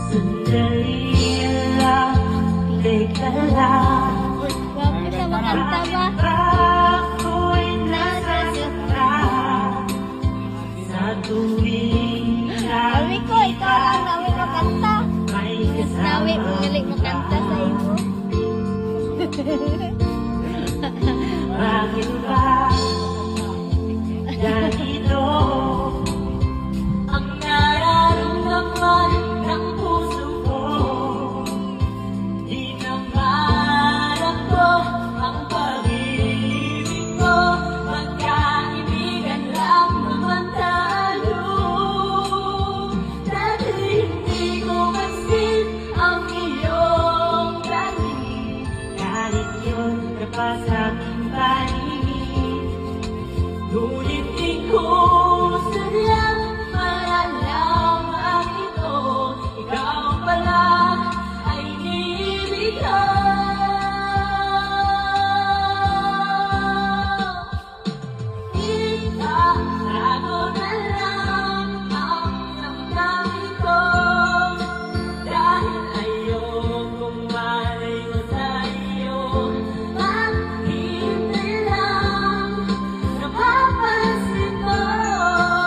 Sandali lang, teka lang. Huwag mo siya makanta ba? Ako'y nasasaktan sa tuwing Awi ko, ikaw lang nawi makanta. may Nawi, kasama. magaling makanta sa imo. Bakit ba ganito ang nararamdaman ng puso ko? Di naman ako ang pag-ibig ko, magkaibigan lang naman tayo. Dati hindi ko masin ang iyong galing, kahit yun ka pa sa aking paningin. Ngunit di ko sadyang malalaman ito, ikaw pala ay ibig ko. Itatago na lang ang damdamin ko, dahil ayokong malayo sa iyo. Maghintay lang, napapansin mo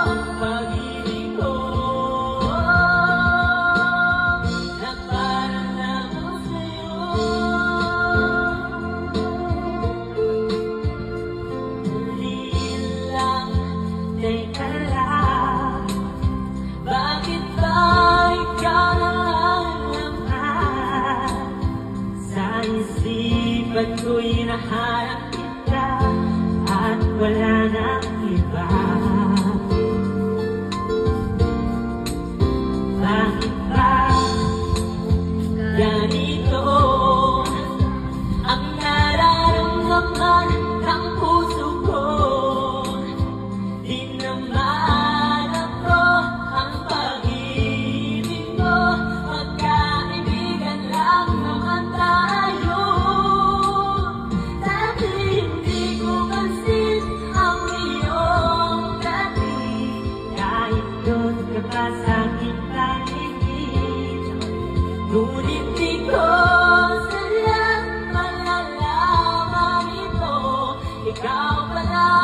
ang pag-ibig ko, nagparamdam ko sa'yo. Sandali lang, teka lang, bakit ba ikaw ang laman sa isipan ko'y nahanap kita at wala nang iba? Bakit ba ganito ang nararamdaman ng puso ko? Di naman ako ang pag-ibig mo, magkaibigan lang naman tayo. Dati hindi ko pansin ang iyong dating, kahit doon ka pa sa aking paningin. Ngunit di ko sadyang malalaman ito, ikaw pala